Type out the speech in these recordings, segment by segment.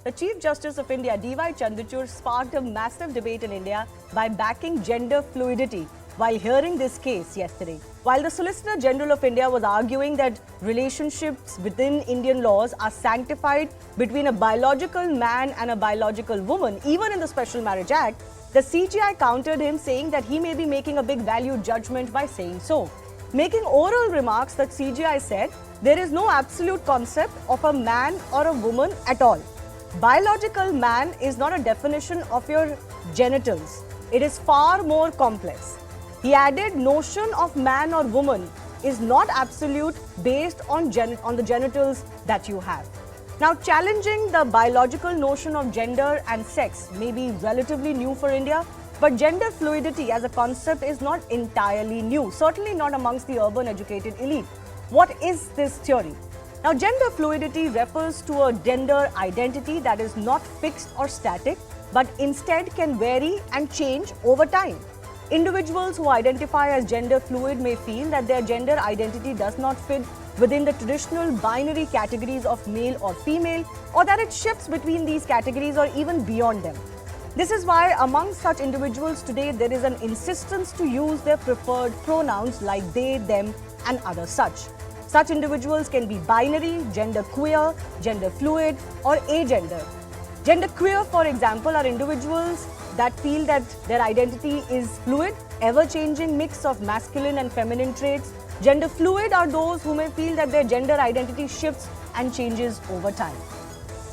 the Chief Justice of India, D.Y. Chandrachud, sparked a massive debate in India by backing gender fluidity while hearing this case yesterday. While the Solicitor General of India was arguing that relationships within Indian laws are sanctified between a biological man and a biological woman, even in the Special Marriage Act, the CJI countered him, saying that he may be making a big value judgment by saying so. Making oral remarks, the CJI said there is no absolute concept of a man or a woman at all. Biological man is not a definition of your genitals. It is far more complex. He added, notion of man or woman is not absolute based on the genitals that you have. Now, challenging the biological notion of gender and sex may be relatively new for India, but gender fluidity as a concept is not entirely new, certainly not amongst the urban educated elite. What is this theory? Now, gender fluidity refers to a gender identity that is not fixed or static, but instead can vary and change over time. Individuals who identify as gender fluid may feel that their gender identity does not fit within the traditional binary categories of male or female, or that it shifts between these categories or even beyond them. This is why among such individuals today there is an insistence to use their preferred pronouns like they, them and other such. Such individuals can be binary, gender queer, gender fluid or agender. Gender queer, for example, are individuals that feel that their identity is fluid, ever-changing mix of masculine and feminine traits. Gender fluid are those who may feel that their gender identity shifts and changes over time.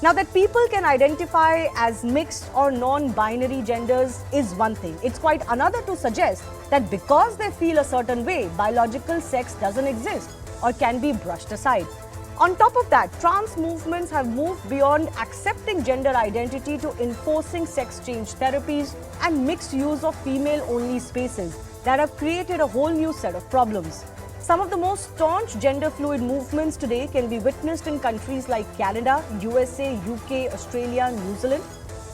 Now, that people can identify as mixed or non-binary genders is one thing. It's quite another to suggest that because they feel a certain way, biological sex doesn't exist or can be brushed aside. On top of that, trans movements have moved beyond accepting gender identity to enforcing sex change therapies and mixed use of female-only spaces that have created a whole new set of problems. Some of the most staunch gender fluid movements today can be witnessed in countries like Canada, USA, UK, Australia, New Zealand.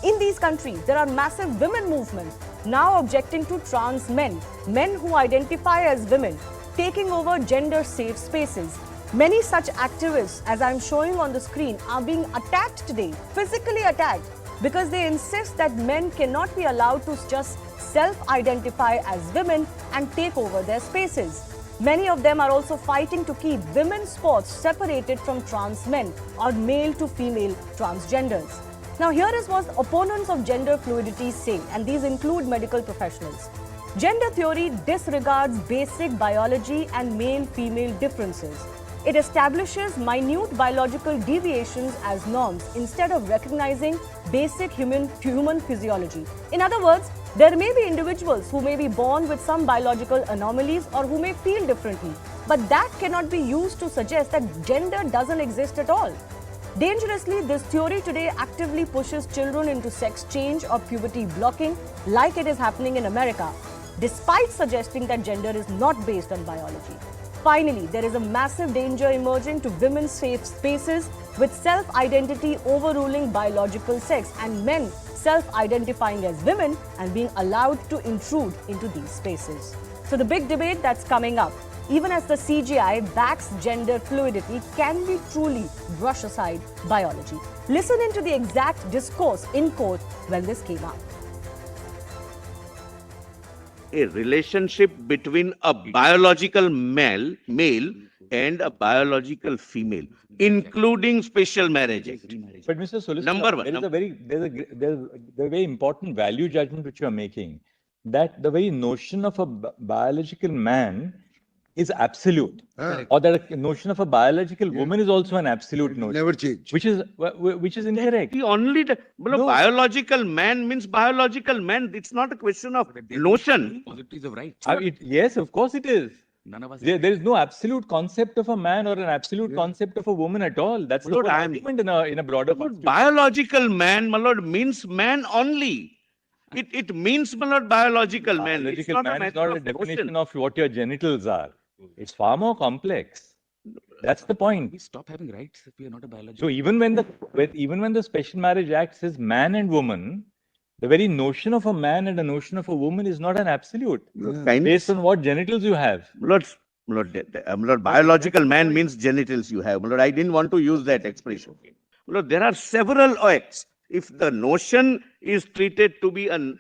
In these countries, there are massive women movements now objecting to trans men, men who identify as women, taking over gender-safe spaces. Many such activists, as I'm showing on the screen, are being attacked today, physically attacked, because they insist that men cannot be allowed to just self-identify as women and take over their spaces. Many of them are also fighting to keep women's sports separated from trans men or male to female transgenders. Now, here is what opponents of gender fluidity say, and these include medical professionals. Gender theory disregards basic biology and male-female differences. It establishes minute biological deviations as norms instead of recognizing basic human physiology. In other words, there may be individuals who may be born with some biological anomalies or who may feel differently, but that cannot be used to suggest that gender doesn't exist at all. Dangerously, this theory today actively pushes children into sex change or puberty blocking, like it is happening in America, despite suggesting that gender is not based on biology. Finally, there is a massive danger emerging to women's safe spaces, with self-identity overruling biological sex and men self-identifying as women and being allowed to intrude into these spaces. So the big debate that's coming up, even as the CJI backs gender fluidity, can we truly brush aside biology? Listen into the exact discourse in court when this came up. A relationship between a biological male and a biological female, including special marriage act. But Mr. Solicitor, Number one, there's a very important value judgment which you are making, that the very notion of a biological man is absolute, or that a notion of a biological woman is also an absolute notion. Never change. Which is incorrect. The only biological man means biological man. It's not a question of notion. Possibilities of rights. Yes, of course it is. None of us. There is no absolute concept of a man or an absolute concept of a woman at all. That's the whole argument in a broader context. Biological man, my lord, means man only. It means, my lord, biological man. It's Biological not man a is not a matter of definition notion. of what your genitals are. It's far more complex. That's the point. We stop having rights if we are not a biological. So even when the Special Marriage Act says man and woman, the very notion of a man and a notion of a woman is not an absolute. Based on what genitals you have. Lord, biological man means genitals you have. Lord, I didn't want to use that expression. Lord, there are several acts if the notion is treated to be a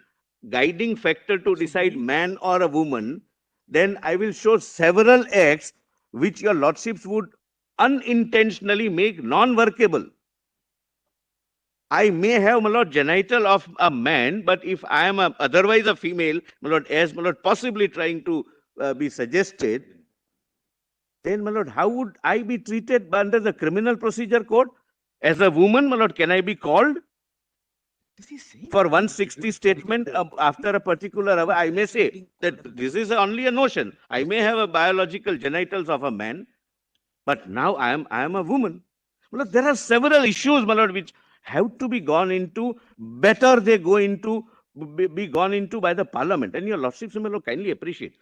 guiding factor to decide man or a woman, then I will show several acts which your lordships would unintentionally make non-workable. I may have, my lord, genital of a man, but if I am otherwise a female, my lord, as my lord possibly trying to be suggested, then, my lord, how would I be treated under the criminal procedure code? As a woman, my lord, can I be called? For 160 statement after a particular hour, I may say that this is only a notion. I may have a biological genitals of a man, but now I am a woman. Well, there are several issues, my lord, which have to be gone into. Better they go into be gone into by the parliament. And your lordships, my lord, kindly appreciate.